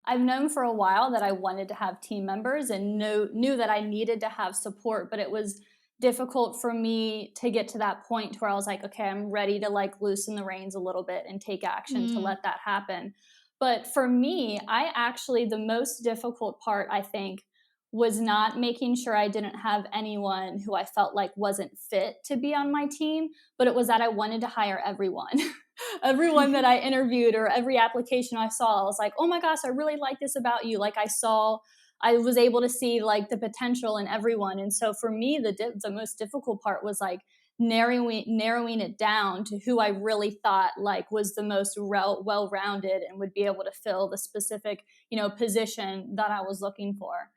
I've known for a while that I wanted to have team members and knew that I needed to have support, but it was difficult for me to get to that point where I was like, okay, I'm ready to like loosen the reins a little bit and take action to Mm. let that happen. But for me, the most difficult part, I think, was not making sure I didn't have anyone who I felt like wasn't fit to be on my team, but it was that I wanted to hire everyone. Everyone that I interviewed or every application I saw, I was like, oh my gosh, I really like this about you. Like I was able to see like the potential in everyone. And so for me, the most difficult part was like narrowing it down to who I really thought like was the most well-rounded and would be able to fill the specific, position that I was looking for.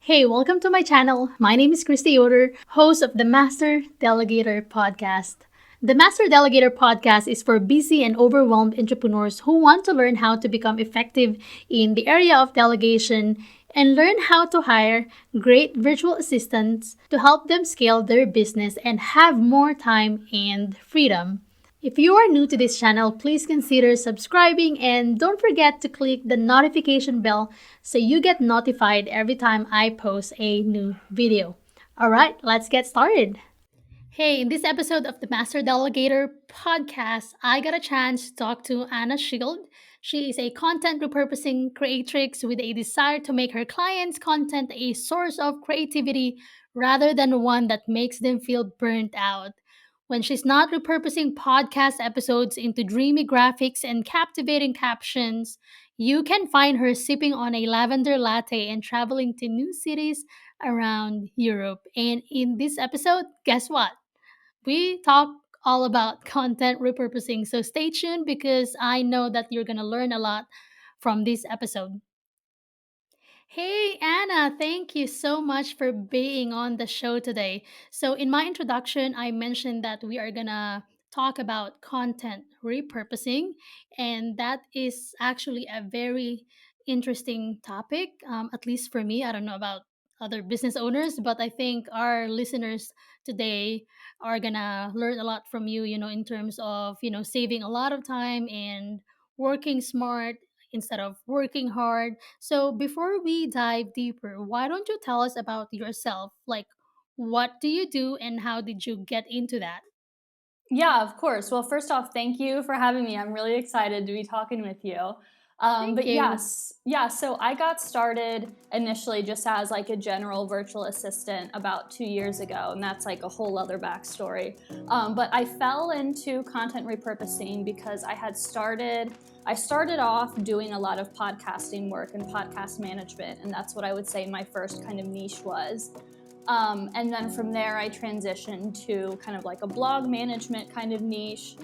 Hey, welcome to my channel. My name is Christy Yoder, host of the Master Delegator podcast. The Master Delegator podcast is for busy and overwhelmed entrepreneurs who want to learn how to become effective in the area of delegation and learn how to hire great virtual assistants to help them scale their business and have more time and freedom. If you are new to this channel, please consider subscribing and don't forget to click the notification bell so you get notified every time I post a new video. Alright, let's get started. Hey, in this episode of the Master Delegator podcast, I got a chance to talk to Anna Schild. She is a content repurposing creatrix with a desire to make her clients' content a source of creativity rather than one that makes them feel burnt out. When she's not repurposing podcast episodes into dreamy graphics and captivating captions, you can find her sipping on a lavender latte and traveling to new cities around Europe. And in this episode, guess what? We talk all about content repurposing. So stay tuned because I know that you're going to learn a lot from this episode. Hey, Anna, thank you so much for being on the show today. So, in my introduction, I mentioned that we are going to talk about content repurposing, and that is actually a very interesting topic, at least for me. I don't know about other business owners, but I think our listeners today are going to learn a lot from you, in terms of, saving a lot of time and working smart instead of working hard. So before we dive deeper, why don't you tell us about yourself? Like, what do you do and how did you get into that? Yeah, of course. Well, first off, thank you for having me. I'm really excited to be talking with you. Thank But you. yes, yeah, so I got started initially just as like a general virtual assistant about 2 years ago, and that's like a whole other backstory. But I fell into content repurposing because I started off doing a lot of podcasting work and podcast management, and that's what I would say my first kind of niche was. And then from there, I transitioned to kind of like a blog management kind of niche.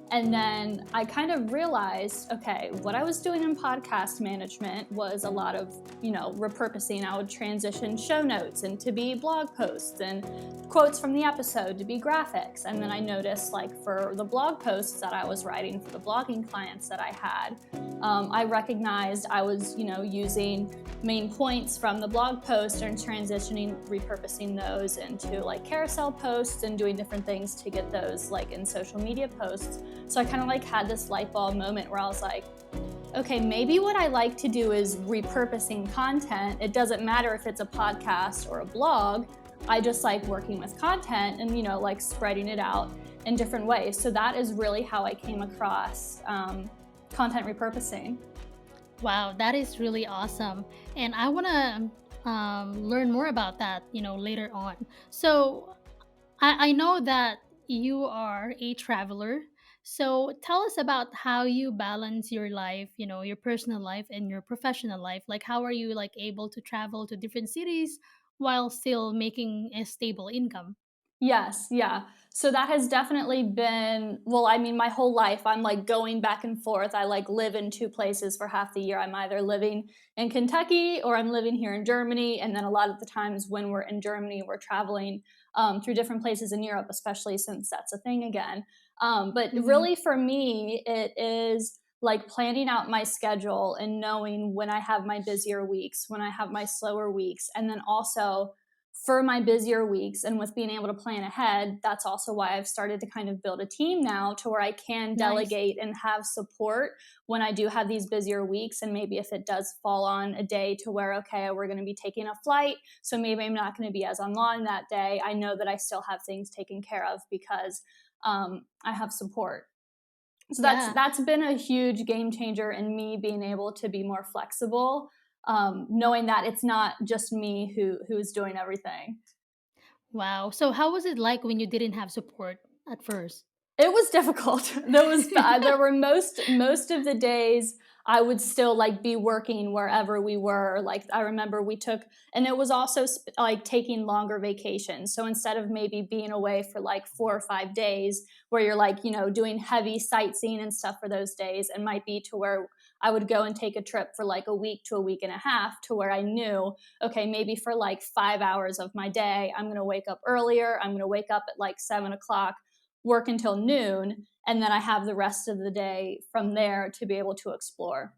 And then I kind of realized, okay, what I was doing in podcast management was a lot of, repurposing. I would transition show notes into be blog posts and quotes from the episode to be graphics. And then I noticed, like, for the blog posts that I was writing for the blogging clients that I had, I recognized I was, using main points from the blog post and repurposing those into like carousel posts and doing different things to get those like in social media posts. So I kind of like had this light bulb moment where I was like, okay, maybe what I like to do is repurposing content. It doesn't matter if it's a podcast or a blog. I just like working with content and, like spreading it out in different ways. So that is really how I came across content repurposing. Wow, that is really awesome. And I want to learn more about that, later on. So I know that you are a traveler. So tell us about how you balance your life, your personal life and your professional life. Like, how are you like able to travel to different cities while still making a stable income? Yes, yeah. So that has definitely been, well, I mean, my whole life, I'm like going back and forth. I like live in two places for half the year. I'm either living in Kentucky or I'm living here in Germany. And then a lot of the times when we're in Germany, we're traveling through different places in Europe, especially since that's a thing again. But Mm-hmm. really for me, it is like planning out my schedule and knowing when I have my busier weeks, when I have my slower weeks, and then also for my busier weeks and with being able to plan ahead, that's also why I've started to kind of build a team now to where I can Nice. delegate and have support when I do have these busier weeks. And maybe if it does fall on a day to where, okay, we're going to be taking a flight, so maybe I'm not going to be as online that day, I know that I still have things taken care of because I have support. So Yeah. that's been a huge game changer in me being able to be more flexible, knowing that it's not just me who's doing everything. Wow. So how was it like when you didn't have support at first? It was difficult. There were most of the days I would still like be working wherever we were. Like I remember we took, and it was also like taking longer vacations. So instead of maybe being away for like 4 or 5 days, where you're like doing heavy sightseeing and stuff for those days, it might be to where I would go and take a trip for like a week to a week and a half, to where I knew, okay, maybe for like 5 hours of my day, I'm going to wake up earlier. I'm going to wake up at like 7 o'clock, work until noon, and then I have the rest of the day from there to be able to explore.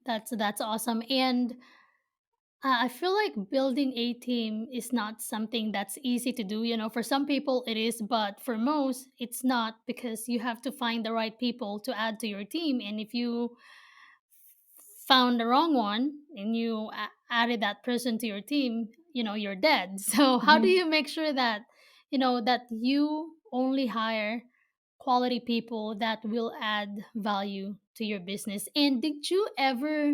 That's awesome. And I feel like building a team is not something that's easy to do. You know, for some people it is, but for most it's not, because you have to find the right people to add to your team. And if you found the wrong one and you added that person to your team, you know, you're dead. So how do Mhm. you make sure that, you know, that you only hire quality people that will add value to your business? And did you ever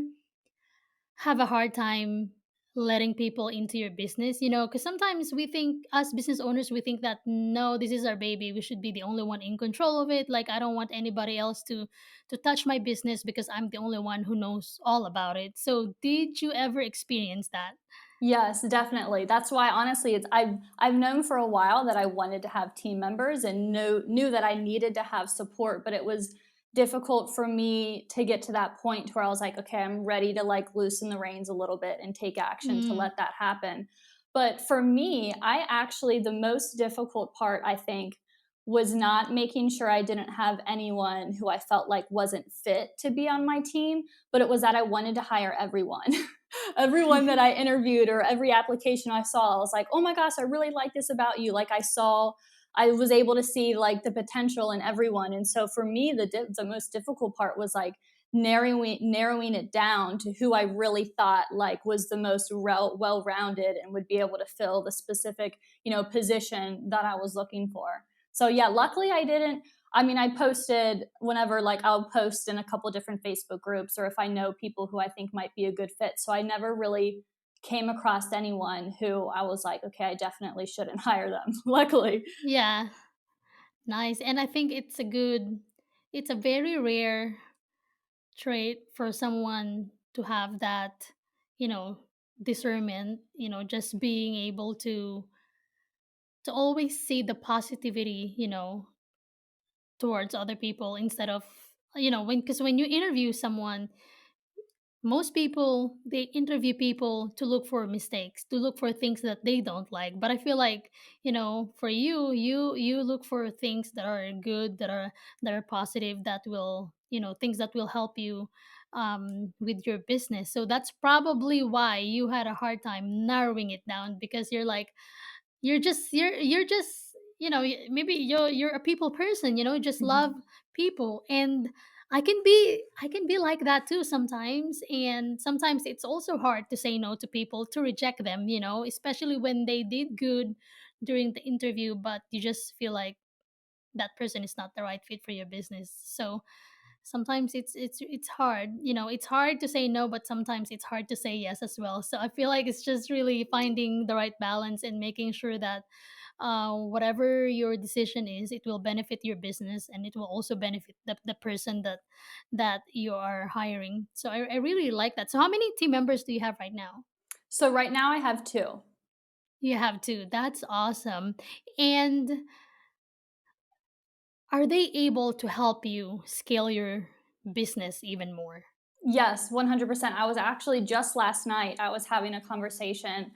have a hard time letting people into your business? You know, because sometimes we think, as business owners, we think that no, this is our baby, we should be the only one in control of it. Like, I don't want anybody else to touch my business because I'm the only one who knows all about it. So did you ever experience that? Yes, definitely. That's why honestly I've known for a while that I wanted to have team members and knew that I needed to have support, but it was difficult for me to get to that point where I was like, okay, I'm ready to like loosen the reins a little bit and take action to Mm, let that happen. But for me, I actually the most difficult part I think was not making sure I didn't have anyone who I felt like wasn't fit to be on my team, but it was that I wanted to hire everyone. Everyone that I interviewed or every application I saw, I was like, oh my gosh, I really like this about you. Like I was able to see like the potential in everyone. And so for me, the most difficult part was like narrowing it down to who I really thought like was the most well rounded and would be able to fill the specific position that I was looking for. So yeah, luckily I didn't. I mean, I posted whenever, like, I'll post in a couple different Facebook groups, or if I know people who I think might be a good fit. So I never really came across anyone who I was like, okay, I definitely shouldn't hire them. Luckily. yeah, nice. And I think it's a very rare trait for someone to have that, you know, discernment, you know, just being able to always see the positivity, you know, towards other people instead of, you know, when, because when you interview someone, most people, they interview people to look for mistakes, to look for things that they don't like. But I feel like, you know, for you, you look for things that are good, that are positive, that will, you know, things that will help you with your business. So that's probably why you had a hard time narrowing it down, because you're like, you're just, you know, maybe you're a people person, you know, just love people. And I can be like that too sometimes. And sometimes it's also hard to say no to people, to reject them, you know, especially when they did good during the interview, but you just feel like that person is not the right fit for your business. So sometimes it's hard, you know, it's hard to say no, but sometimes it's hard to say yes as well. So I feel like it's just really finding the right balance and making sure that whatever your decision is, it will benefit your business, and it will also benefit the person that you are hiring. So I really like that. So how many team members do you have right now? So right now I have two. You have two. That's awesome. And are they able to help you scale your business even more? Yes, 100%. I was actually just last night, I was having a conversation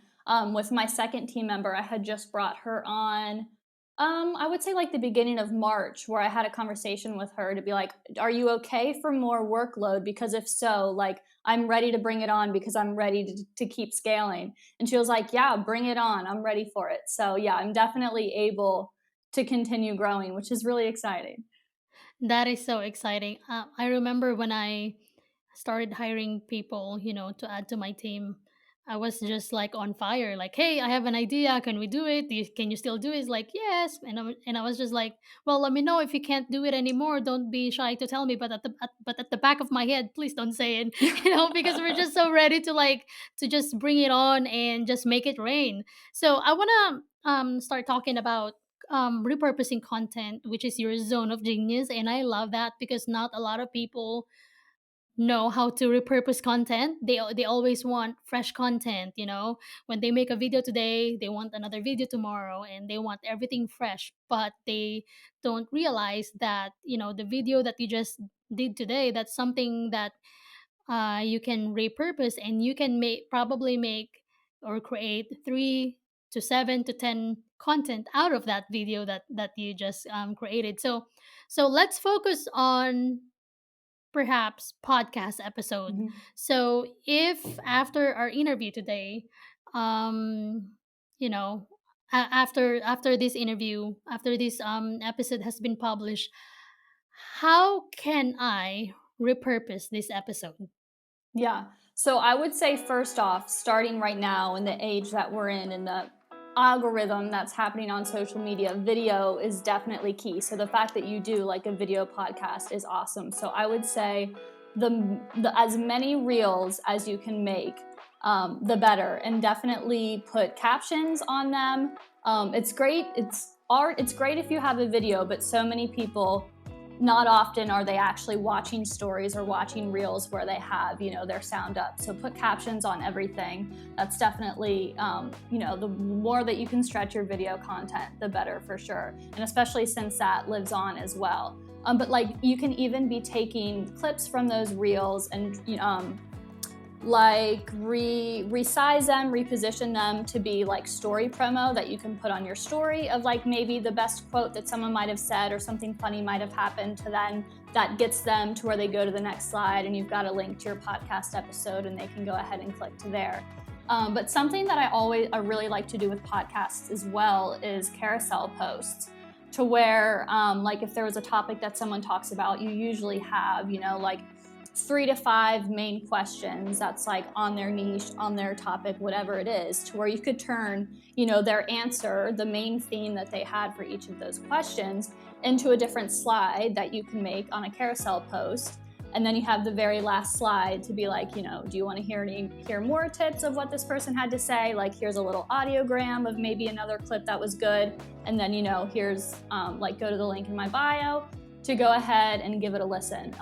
with my second team member. I had just brought her on I would say like the beginning of March, where I had a conversation with her to be like, are you okay for more workload? Because if so, like, I'm ready to bring it on because I'm ready to keep scaling. And she was like, yeah, bring it on. I'm ready for it. So yeah, I'm definitely able to continue growing, which is really exciting. That is so exciting. I remember when I started hiring people, to add to my team. I was just like on fire, like, hey, I have an idea. Can we do it? Can you still do it? It's like, yes. And I was just like, well, let me know if you can't do it anymore. Don't be shy to tell me. But at the back of my head, please don't say it, because we're just so ready to just bring it on and just make it rain. So I want to start talking about repurposing content, which is your zone of genius. And I love that because not a lot of people know how to repurpose content. They always want fresh content, when they make a video today, they want another video tomorrow, and they want everything fresh, but they don't realize that, the video that you just did today, that's something that you can repurpose, and you can probably make or create 3 to 7 to 10 content out of that video that you just created. So let's focus on perhaps podcast episode. Mhm. So if after our interview today, um, you know, after this interview, after this episode has been published, how can I repurpose this episode? Yeah. So I would say, first off, starting right now in the age that we're in the algorithm that's happening on social media, video is definitely key. So the fact that you do like a video podcast is awesome. So I would say the as many reels as you can make, the better, and definitely put captions on them. It's great. It's art. It's great if you have a video, but so many people, not often are they actually watching stories or watching reels where they have, their sound up. So put captions on everything. That's definitely, the more that you can stretch your video content, the better for sure. And especially since that lives on as well. But like, you can even be taking clips from those reels and, like resize them, reposition them to be like story promo that you can put on your story of like maybe the best quote that someone might have said or something funny might have happened to them that gets them to where they go to the next slide, and you've got a link to your podcast episode and they can go ahead and click to there. But something that I really like to do with podcasts as well is carousel posts, to where like if there was a topic that someone talks about, you usually have, like 3 to 5 main questions that's like on their niche, on their topic, whatever it is, to where you could turn, their answer, the main theme that they had for each of those questions, into a different slide that you can make on a carousel post. And then you have the very last slide to be like, do you want to hear more tips of what this person had to say? Like, here's a little audiogram of maybe another clip that was good. And then, here's like, go to the link in my bio to go ahead and give it a listen.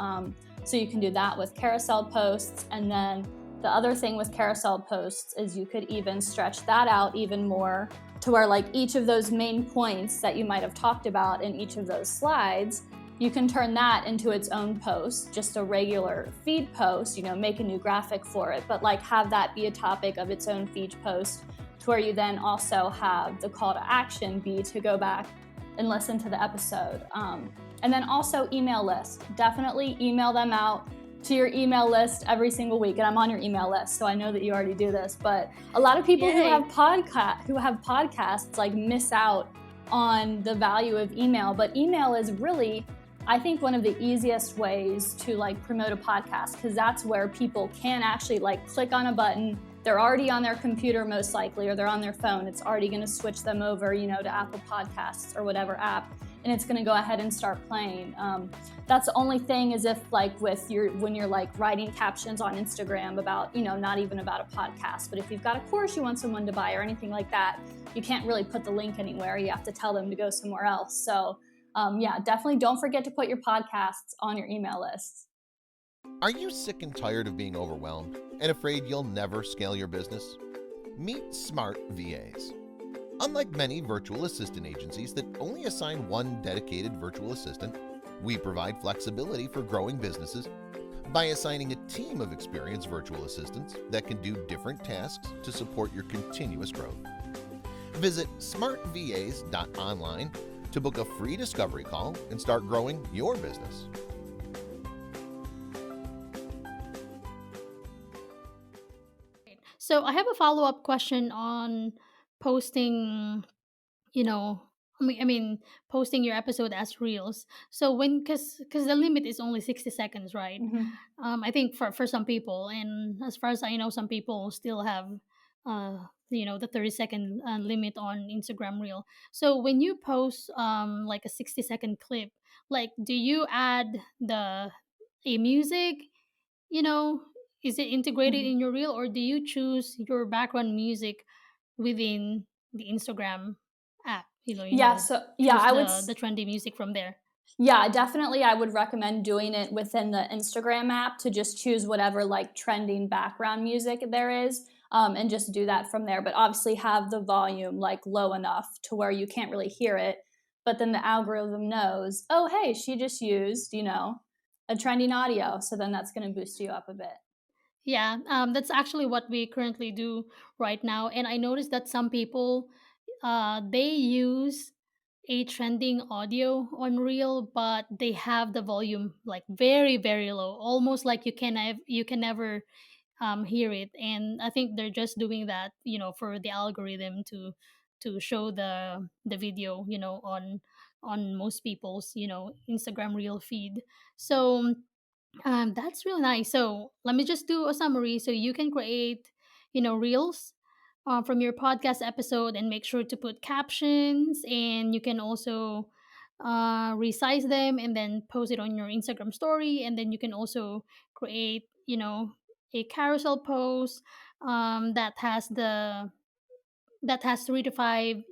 So you can do that with carousel posts. And then the other thing with carousel posts is you could even stretch that out even more to where like each of those main points that you might have talked about in each of those slides, you can turn that into its own post, just a regular feed post, make a new graphic for it, but like have that be a topic of its own feed post, to where you then also have the call to action be to go back and listen to the episode. And then also email list. Definitely email them out to your email list every single week. And I'm on your email list, so I know that you already do this. But a lot of people who have podcasts like miss out on the value of email. But email is really, I think, one of the easiest ways to like promote a podcast, because that's where people can actually like click on a button. They're already on their computer most likely, or they're on their phone. It's already going to switch them over, to Apple Podcasts or whatever app, and it's going to go ahead and start playing. That's the only thing, is if like when you're like writing captions on Instagram about, not even about a podcast, but if you've got a course you want someone to buy or anything like that, you can't really put the link anywhere. You have to tell them to go somewhere else. So yeah, definitely don't forget to put your podcasts on your email lists. Are you sick and tired of being overwhelmed and afraid you'll never scale your business? Meet Smart VAs. Unlike many virtual assistant agencies that only assign one dedicated virtual assistant, we provide flexibility for growing businesses by assigning a team of experienced virtual assistants that can do different tasks to support your continuous growth. Visit smartvas.online to book a free discovery call and start growing your business. So I have a follow-up question on posting, you know, I mean posting your episode as reels. So when cuz the limit is only 60 seconds, right? Mhm. I think for some people, and as far as I know, some people still have the 30-second limit on Instagram reel. So when you post like a 60-second clip, like do you add the a music, you know, is it integrated Mhm. in your reel, or do you choose your background music within the Instagram app? Yeah, so yeah, Choose I would the trendy music from there. yeah, definitely I would recommend doing it within the Instagram app to just choose whatever like trending background music there is, and just do that from there. But obviously have the volume like low enough to where you can't really hear it. But then the algorithm knows, oh, hey, she just used, a trending audio. So then that's going to boost you up a bit. Yeah, that's actually what we currently do right now. And I noticed that some people, they use a trending audio on Reel, but they have the volume like very, very low, almost like you can never hear it. And I think they're just doing that, for the algorithm to show the video, on most people's, Instagram Reel feed. So that's really nice. So let me just do a summary. So you can create, reels from your podcast episode, and make sure to put captions. And you can also resize them and then post it on your Instagram story. And then you can also create, a carousel post that has 3 to 5,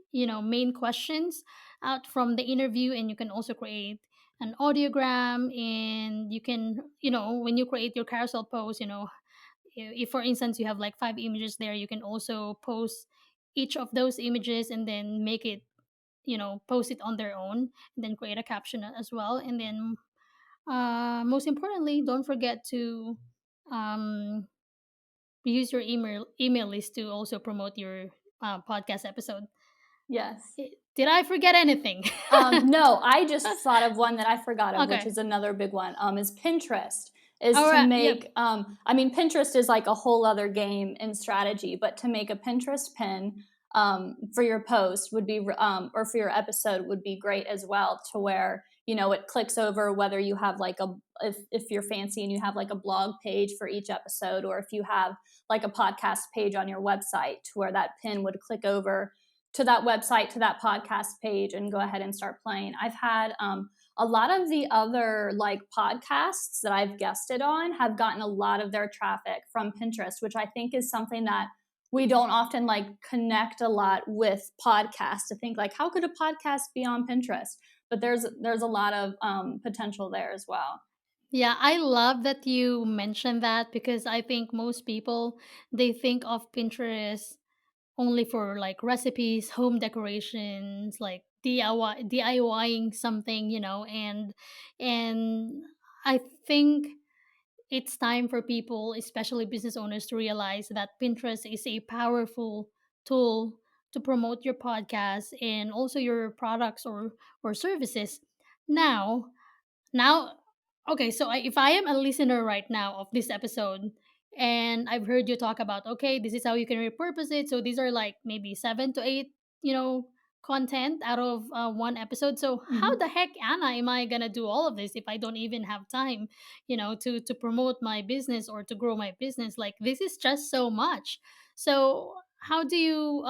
main questions out from the interview. And you can also create an audiogram. And you can, when you create your carousel post, if for instance you have like 5 images there, you can also post each of those images and then make it, post it on their own, and then create a caption as well. And then most importantly, don't forget to um, use your email list to also promote your podcast episode. Yes. Did I forget anything? No, I just thought of one that I forgot of, which Okay. is another big one. Is Pinterest. Is All to right. Yep. make. I mean, Pinterest is like a whole other game in strategy, but to make a Pinterest pin for your post would be, or for your episode would be great as well. To where it clicks over whether you have like if you're fancy and you have like a blog page for each episode, or if you have like a podcast page on your website, to where that pin would click over to that website, to that podcast page, and go ahead and start playing. I've had a lot of the other like podcasts that I've guested on have gotten a lot of their traffic from Pinterest, which I think is something that we don't often like connect a lot with podcasts, to think like, how could a podcast be on Pinterest? But there's a lot of potential there as well. Yeah, I love that you mentioned that, because I think most people, they think of Pinterest only for like recipes, home decorations, like DIYing something, and I think it's time for people, especially business owners, to realize that Pinterest is a powerful tool to promote your podcast and also your products or services. Now now okay, so if I am a listener right now of this episode, and I've heard you talk about, okay, this is how you can repurpose it, so these are like maybe 7 to 8, you know content out of one episode. So how Mhm. the heck, Anna, am I gonna do all of this if I don't even have time, to promote my business or to grow my business? Like, this is just so much. So how do you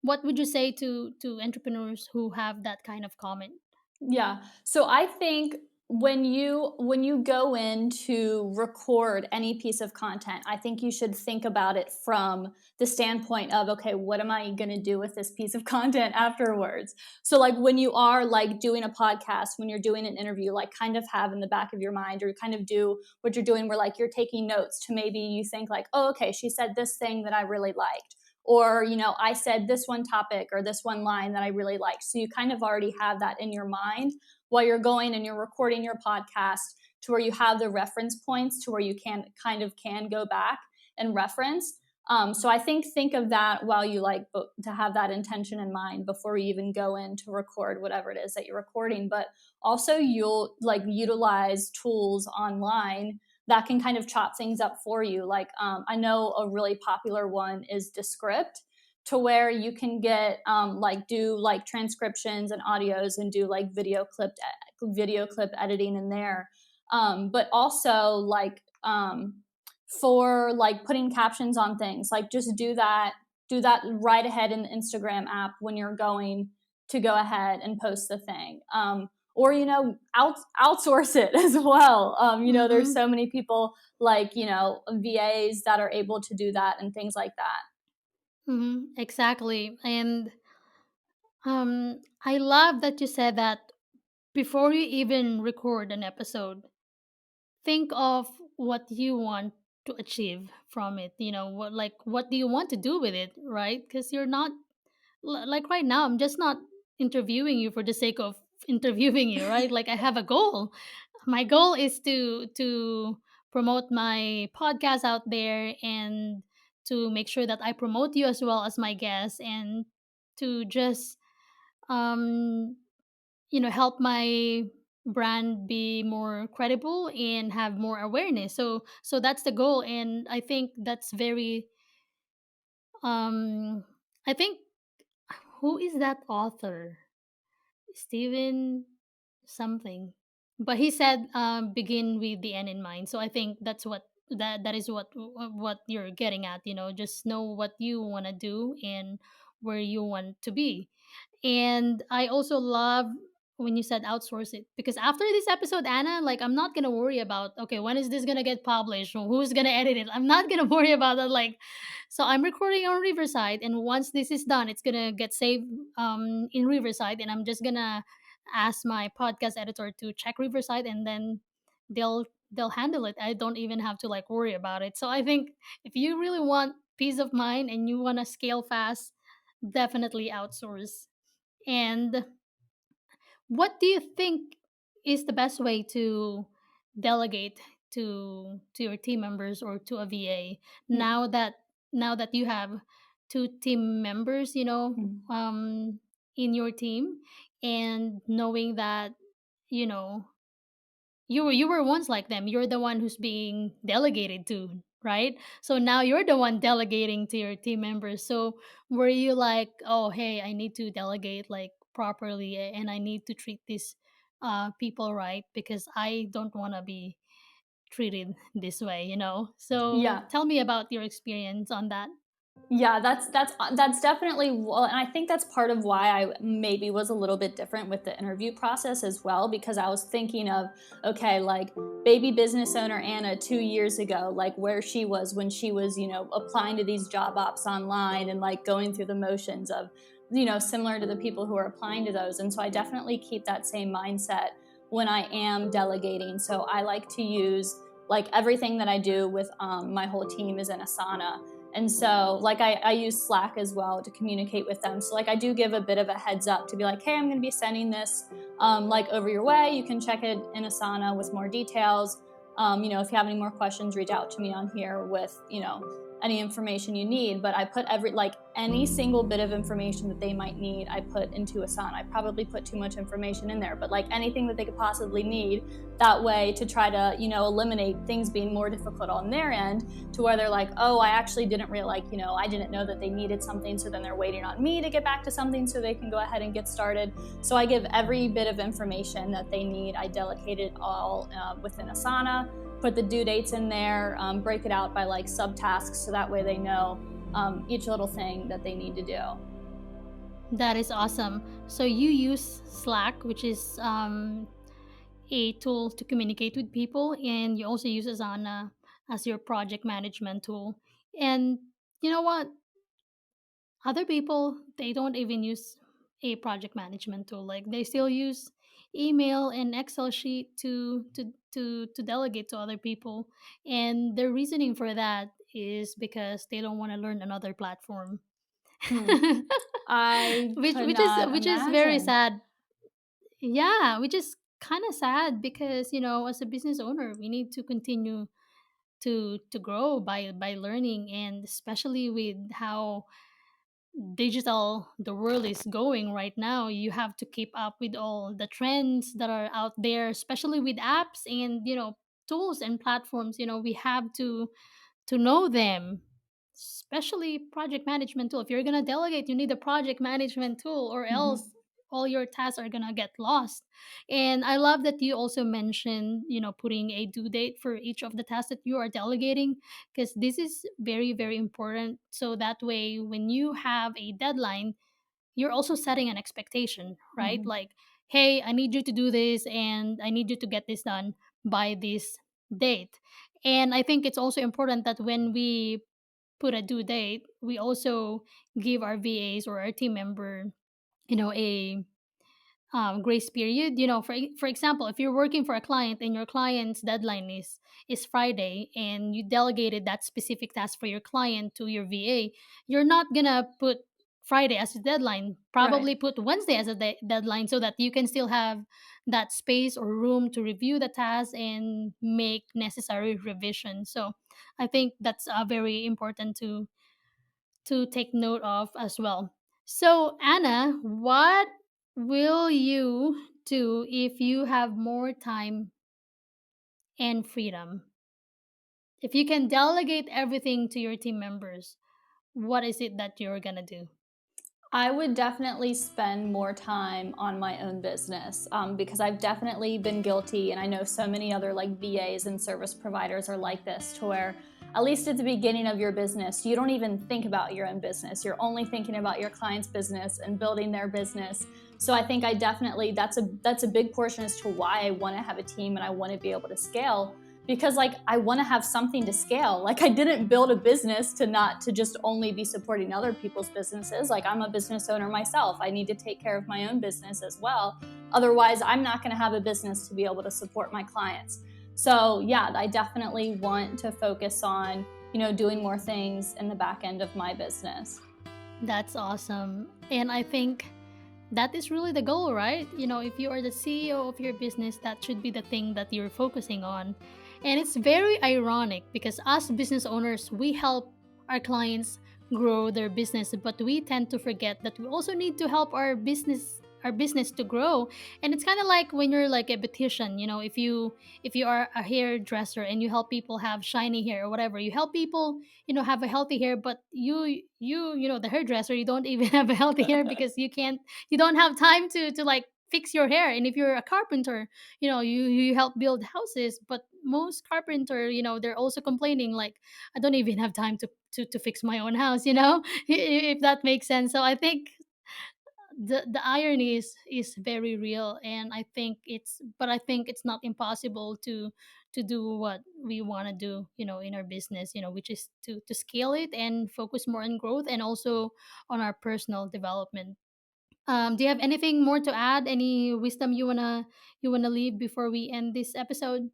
what would you say to entrepreneurs who have that kind of comment? Yeah. So I think when you go in to record any piece of content, I think you should think about it from the standpoint of, okay, what am I going to do with this piece of content afterwards? So like when you are like doing a podcast, when you're doing an interview, like kind of have in the back of your mind, or kind of do what you're doing where like you're taking notes, to maybe you think like, oh, okay, she said this thing that I really liked, or I said this one topic or this one line that I really liked. So you kind of already have that in your mind while you're going and you're recording your podcast, to where you have the reference points to where you can go back and reference. So I think of that while you like to have that intention in mind before you even go in to record whatever it is that you're recording. But also you'll like utilize tools online that can kind of chop things up for you. Like I know a really popular one is Descript, to where you can get like do like transcriptions and audios and do like video clip editing in there. But also like for like putting captions on things, like just do that right ahead in the Instagram app when you're going to go ahead and post the thing. Or outsource it as well. There's Mm-hmm. so many people like VAs that are able to do that and things like that. Mm-hmm. Exactly. And I love that you said that before you even record an episode, think of what you want to achieve from it. What do you want to do with it, right? Because you're not like right now, I'm just not interviewing you for the sake of interviewing you, right? Like I have a goal. My goal is to promote my podcast out there, and to make sure that I promote you as well as my guest, and to just um help my brand be more credible and have more awareness. So that's the goal, and I think that's very um I think, who is that author? Stephen something. But he said begin with the end in mind. So I think that is what you're getting at, just know what you want to do and where you want to be. And I also love when you said outsource it, because after this episode, Anna, like I'm not gonna worry about, okay, when is this gonna get published or who's gonna edit it. I'm not gonna worry about that. Like, so I'm recording on Riverside, and once this is done, it's gonna get saved in Riverside, and I'm just gonna ask my podcast editor to check Riverside, and then they'll handle it. I don't even have to like worry about it. So I think if you really want peace of mind and you want to scale fast, definitely outsource. And what do you think is the best way to delegate to your team members or to a VA, now that you have two team members, Mhm. in your team, and knowing that, you know you were once like them. You're the one who's being delegated to, right? So now you're the one delegating to your team members. So were you like, oh, hey, I need to delegate like properly, and I need to treat these people right, because I don't want to be treated this way. So Yeah. tell me about your experience on that. Yeah, that's definitely well, and I think that's part of why I maybe was a little bit different with the interview process as well, because I was thinking of, okay, like baby business owner Anna 2 years ago, like where she was when she was, applying to these job ops online and like going through the motions of, similar to the people who are applying to those. And so I definitely keep that same mindset when I am delegating. So I like to use like everything that I do with my whole team is in Asana. And so, like, I use Slack as well to communicate with them. So, like, I do give a bit of a heads up to be like, hey, I'm going to be sending this, like, over your way. You can check it in Asana with more details. If you have any more questions, reach out to me on here with, any information you need. But I put any single bit of information that they might need, I put into Asana. I probably put too much information in there, but like anything that they could possibly need, that way to try to, eliminate things being more difficult on their end, to where they're like, oh, I actually didn't realize, I didn't know that they needed something. So then they're waiting on me to get back to something so they can go ahead and get started. So I give every bit of information that they need. I delegate it all within Asana, put the due dates in there, break it out by like subtasks. So that way they know each little thing that they need to do. That is awesome. So you use Slack, which is a tool to communicate with people, and you also use Asana as your project management tool. And you know what? Other people, they don't even use a project management tool. Like they still use email and Excel sheet to delegate to other people. And their reasoning for that is because they don't want to learn another platform. Hmm. I which could which is not which is very imagine. sad. Yeah, which is kind of sad because, as a business owner, we need to continue to grow by learning, and especially with how digital the world is going right now. You have to keep up with all the trends that are out there, especially with apps and tools and platforms. We have to know them, especially project management tool. If you're going to delegate, you need a project management tool, or else Mhm. all your tasks are going to get lost. And I love that you also mentioned putting a due date for each of the tasks that you are delegating, because this is very very important, so that way when you have a deadline, you're also setting an expectation, right? Mhm. Like, hey, I need you to do this and I need you to get this done by this date. And I think it's also important that when we put a due date, we also give our VAs or our team member, a grace period. For example, if you're working for a client and your client's deadline is Friday, and you delegated that specific task for your client to your VA, you're not gonna put Friday as a deadline. Right. Probably put Wednesday as a deadline, so that you can still have that space or room to review the task and make necessary revisions. So I think that's very important to take note of as well. So, Anna, what will you do if you have more time and freedom? If you can delegate everything to your team members, what is it that you're going to do? I would definitely spend more time on my own business, because I've definitely been guilty, and I know so many other like VAs and service providers are like this, to where at least at the beginning of your business, you don't even think about your own business. You're only thinking about your client's business and building their business. So I think I definitely that's a big portion as to why I want to have a team and I want to be able to scale, because like I want to have something to scale. Like I didn't build a business to not to just only be supporting other people's businesses. Like I'm a business owner myself. I need to take care of my own business as well. Otherwise, I'm not going to have a business to be able to support my clients. So, yeah, I definitely want to focus on, doing more things in the back end of my business. That's awesome. And I think that is really the goal, right? If you are the CEO of your business, that should be the thing that you're focusing on. And it's very ironic because us business owners, we help our clients grow their business, but we tend to forget that we also need to help our business to grow. And it's kind of like when you're like a beautician, if you are a hairdresser and you help people have shiny hair or whatever, you help people have a healthy hair, but the hairdresser, you don't even have a healthy hair because you don't have time to like fix your hair. And if you're a carpenter, you help build houses, but most carpenter, they're also complaining like, I don't even have time to fix my own house, if that makes sense. So I think the irony is very real, and I think it's not impossible to do what we want to do, in our business, which is to scale it and focus more on growth and also on our personal development. Do you have anything more to add? Any wisdom you wanna leave before we end this episode?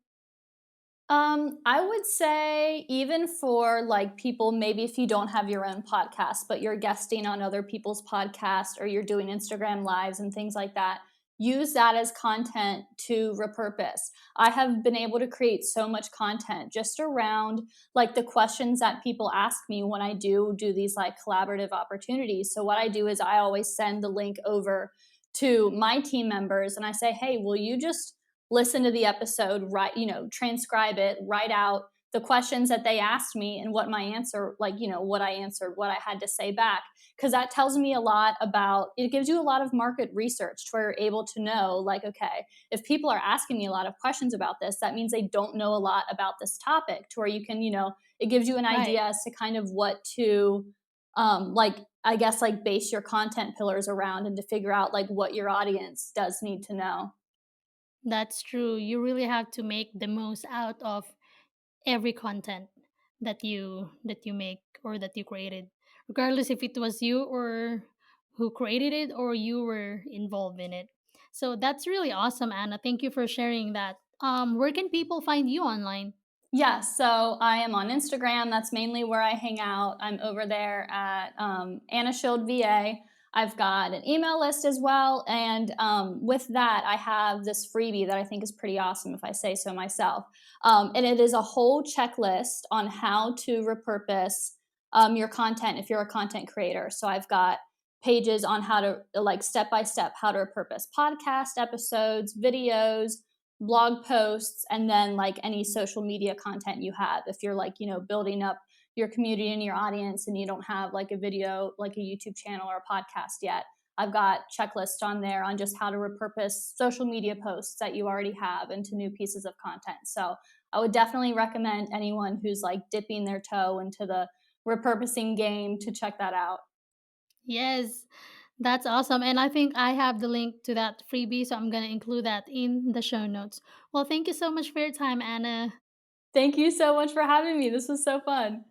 I would say even for like people, maybe if you don't have your own podcast, but you're guesting on other people's podcasts or you're doing Instagram lives and things like that, use that as content to repurpose. I have been able to create so much content just around like the questions that people ask me when I do these like collaborative opportunities. So what I do is I always send the link over to my team members and I say, "Hey, will you just listen to the episode, write, transcribe it, write out the questions that they asked me and what my answer, like, what I answered, what I had to say back." Because that tells me a lot about, it gives you a lot of market research to where you're able to know, like, okay, if people are asking me a lot of questions about this, that means they don't know a lot about this topic, to where you can, it gives you an Right. idea as to kind of what to, like, I guess, like, base your content pillars around and to figure out, like, what your audience does need to know. That's true. You really have to make the most out of every content that you make or that you created, regardless if it was you or who created it or you were involved in it. So that's really awesome, Anna. Thank you for sharing that. Where can people find you online? Yeah, so I am on Instagram. That's mainly where I hang out. I'm over there at Anna Schild VA. I've got an email list as well. And with that, I have this freebie that I think is pretty awesome, if I say so myself. And it is a whole checklist on how to repurpose your content if you're a content creator. So I've got pages on how to, like, step by step, how to repurpose podcast episodes, videos, blog posts, and then like any social media content you have. If you're like, building up your community and your audience and you don't have like a video, like a YouTube channel or a podcast yet, I've got checklists on there on just how to repurpose social media posts that you already have into new pieces of content. So I would definitely recommend anyone who's like dipping their toe into the repurposing game to check that out. Yes, that's awesome. And I think I have the link to that freebie, so I'm going to include that in the show notes. Well, thank you so much for your time, Anna. Thank you so much for having me. This was so fun.